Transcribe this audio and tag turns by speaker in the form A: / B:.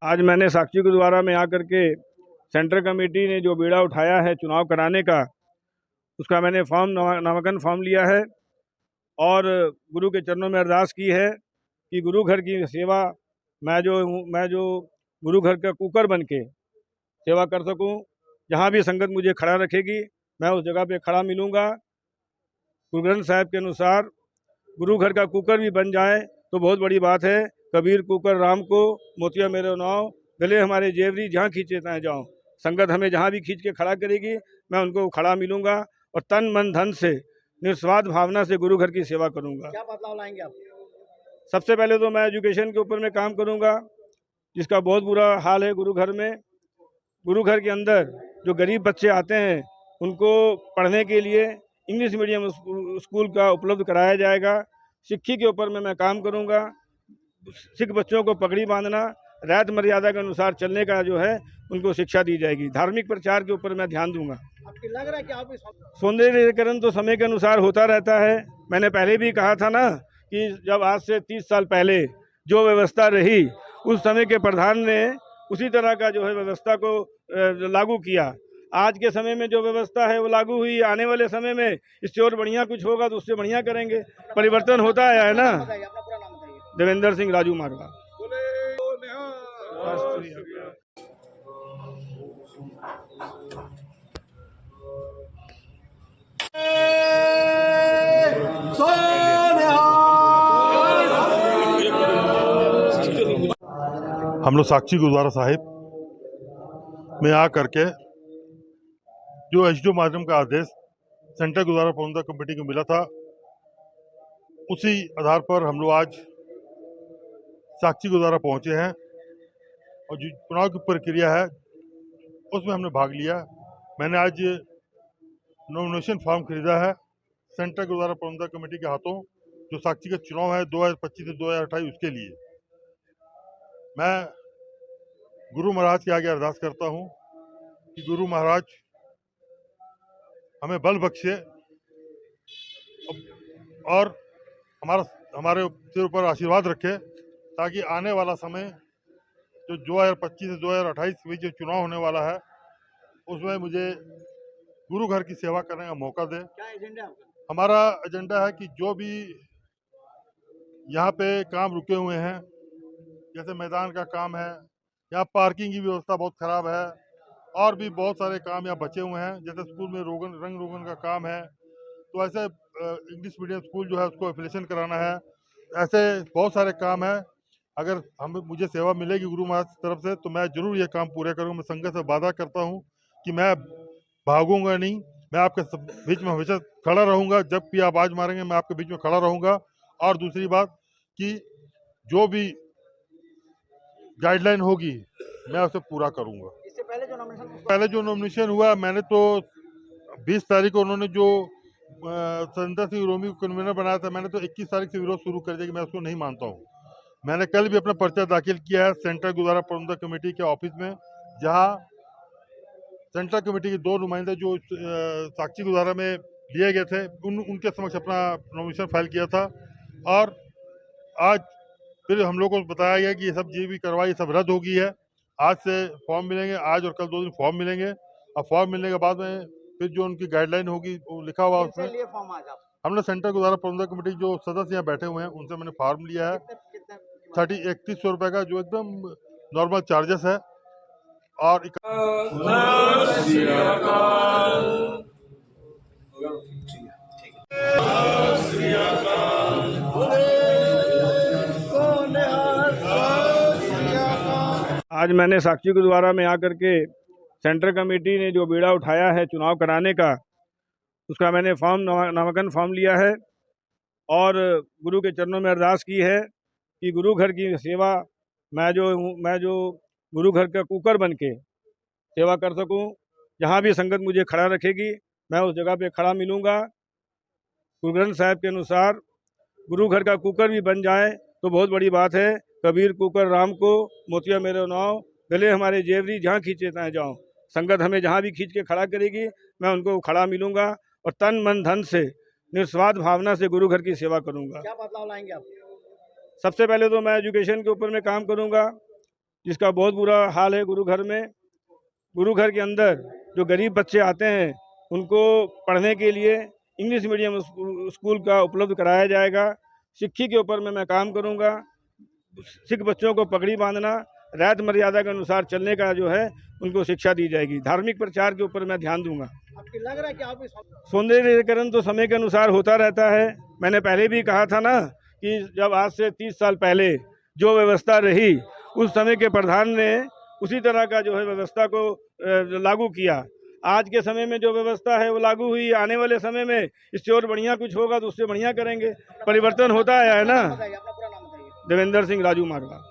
A: आज मैंने साक्षी गुरुद्वारा में आकर के सेंट्रल कमेटी ने जो बीड़ा उठाया है चुनाव कराने का, उसका मैंने नामांकन फॉर्म लिया है और गुरु के चरणों में अरदास की है कि गुरु घर की सेवा मैं जो गुरु घर का कुकर बन के सेवा कर सकूं। जहां भी संगत मुझे खड़ा रखेगी मैं उस जगह पे खड़ा मिलूंगा। गुरु ग्रंथ साहिब के अनुसार गुरु घर का कुकर भी बन जाए तो बहुत बड़ी बात है। कबीर कुकर राम को, मोतिया मेरे नाव, गले हमारे जेवरी, जहाँ खींचे तहाँ जाऊँ। संगत हमें जहाँ भी खींच के खड़ा करेगी मैं उनको खड़ा मिलूंगा और तन मन धन से निस्वार्थ भावना से गुरु घर की सेवा करूंगा।
B: क्या बदलाव लाएंगे आप?
A: सबसे पहले तो मैं एजुकेशन के ऊपर में काम करूंगा, जिसका बहुत बुरा हाल है गुरु घर में। गुरु घर के अंदर जो गरीब बच्चे आते हैं उनको पढ़ने के लिए इंग्लिश मीडियम स्कूल का उपलब्ध कराया जाएगा। शिक्षा के ऊपर में मैं काम करूंगा। सिख बच्चों को पगड़ी बांधना, रैत मर्यादा के अनुसार चलने का जो है उनको शिक्षा दी जाएगी। धार्मिक प्रचार के ऊपर मैं ध्यान दूंगा।
B: आपको लग रहा है कि आप
A: सौंदर्यीकरण तो समय के अनुसार होता रहता है। मैंने पहले भी कहा था ना कि जब आज से 30 साल पहले जो व्यवस्था रही उस समय के प्रधान ने उसी तरह का जो है व्यवस्था को लागू किया। आज के समय में जो व्यवस्था है वो लागू हुई। आने वाले समय में इससे और बढ़िया कुछ होगा तो उससे बढ़िया करेंगे। परिवर्तन होता आया है ना।
B: बताइए, अपना पूरा नाम बताइए।
A: देवेंद्र सिंह राजू मारवा।
C: हम लोग साक्षी गुरुद्वारा साहिब में आ करके जो एसडीओ माध्यम का आदेश सेंट्रल गुरुद्वारा प्रबंधक कमेटी को मिला था, उसी आधार पर हम लोग आज साक्षी गुरुद्वारा पहुंचे हैं और जो चुनाव की प्रक्रिया है उसमें हमने भाग लिया। मैंने आज नॉमिनेशन फॉर्म खरीदा है सेंट्रल गुरुद्वारा प्रबंधक कमेटी के हाथों। जो साक्षी का चुनाव है 2025 से 2028 उसके लिए मैं गुरु महाराज के आगे अरदास करता हूं कि गुरु महाराज हमें बल बख्शे और हमारे सिर ऊपर आशीर्वाद रखे, ताकि आने वाला समय जो 2025 से 2028 के बीच जो चुनाव होने वाला है उसमें मुझे गुरु घर की सेवा करने का मौका दे।
B: क्या एजेंडा है आपका?
C: हमारा एजेंडा है कि जो भी यहाँ पे काम रुके हुए हैं, जैसे मैदान का काम है, यहाँ पार्किंग की व्यवस्था बहुत खराब है, और भी बहुत सारे काम यहाँ बचे हुए हैं। जैसे स्कूल में रंग रोगन का काम है, तो ऐसे इंग्लिश मीडियम स्कूल जो है उसको एफिलिएशन कराना है। ऐसे बहुत सारे काम है। अगर मुझे सेवा मिलेगी गुरु महाराज की तरफ से तो मैं जरूर ये काम पूरे करूँगा। मैं संगत से वादा करता हूँ कि मैं भागूंगा नहीं, मैं आपके बीच में हमेशा खड़ा रहूंगा। जब भी आप आवाज मारेंगे मैं आपके बीच में खड़ा रहूंगा। और दूसरी बात कि जो भी गाइडलाइन होगी मैं उसे पूरा करूंगा।
B: इससे
C: पहले जो नॉमिनेशन हुआ, मैंने तो 20 तारीख को उन्होंने जो संत सिंह रोमी को कन्वीनर बनाया था, मैंने तो 21 तारीख से विरोध शुरू कर दिया कि मैं उसको नहीं मानता हूँ। मैंने कल भी अपना पर्चा दाखिल किया है सेंट्रल गुरुद्वारा प्रबंधक कमेटी के ऑफिस में, जहाँ सेंट्रल कमेटी के 2 नुमाइंदे जो साक्षी गुरुद्वारा में लिए गए थे उनके समक्ष अपना नॉमिनेशन फाइल किया था। और आज फिर हम लोग को बताया गया कि ये सब जो भी कार्रवाई सब रद्द हो गई है। आज से फॉर्म मिलेंगे, आज और कल 2 दिन फॉर्म मिलेंगे, और फॉर्म मिलने के बाद में फिर जो उनकी गाइडलाइन होगी वो लिखा हुआ उसमें।
B: लिए फॉर्म आज आप
C: हमने सेंट्रल गुरुद्वारा प्रबंधक कमेटी जो सदस्य यहाँ बैठे हुए हैं उनसे मैंने फॉर्म लिया है। 3100 रुपये का जो एकदम नॉर्मल चार्जेस है। और
A: आज मैंने साक्षी गुरुद्वारा में आकर के सेंट्रल कमेटी ने जो बीड़ा उठाया है चुनाव कराने का, उसका मैंने नामांकन फॉर्म लिया है और गुरु के चरणों में अरदास की है कि गुरु घर की सेवा मैं जो गुरु घर का कुकर बन के सेवा कर सकूं। जहां भी संगत मुझे खड़ा रखेगी मैं उस जगह पे खड़ा मिलूंगा। गुरु ग्रंथ साहिब के अनुसार गुरु घर का कुकर भी बन जाए तो बहुत बड़ी बात है। कबीर कुकर राम को, मोतिया मेरे नाव, गले हमारे जेवरी, जहाँ खींचे तहाँ जाऊँ। संगत हमें जहाँ भी खींच के खड़ा करेगी मैं उनको खड़ा मिलूंगा और तन मन धन से निस्वार्थ भावना से गुरु घर की सेवा करूंगा।
B: क्या बदलाव लाएंगे आप?
A: सबसे पहले तो मैं एजुकेशन के ऊपर में काम करूंगा, जिसका बहुत बुरा हाल है गुरु घर में। गुरु घर के अंदर जो गरीब बच्चे आते हैं उनको पढ़ने के लिए इंग्लिश मीडियम स्कूल का उपलब्ध कराया जाएगा। सिक्खी के ऊपर मैं काम करूंगा। सिख बच्चों को पगड़ी बांधना, रात मर्यादा के अनुसार चलने का जो है उनको शिक्षा दी जाएगी। धार्मिक प्रचार के ऊपर मैं ध्यान दूंगा।
B: आपको लग रहा है कि आप इस
A: सौंदर्यीकरण तो समय के अनुसार होता रहता है। मैंने पहले भी कहा था ना कि जब आज से 30 साल पहले जो व्यवस्था रही उस समय के प्रधान ने उसी तरह का जो है व्यवस्था को लागू किया। आज के समय में जो व्यवस्था है वो लागू हुई। आने वाले समय में इससे और बढ़िया कुछ होगा तो उससे बढ़िया करेंगे। परिवर्तन होता आया है ना।
B: बताइए, अपना पूरा नाम बताइए।
A: देवेंद्र सिंह राजू मारवा।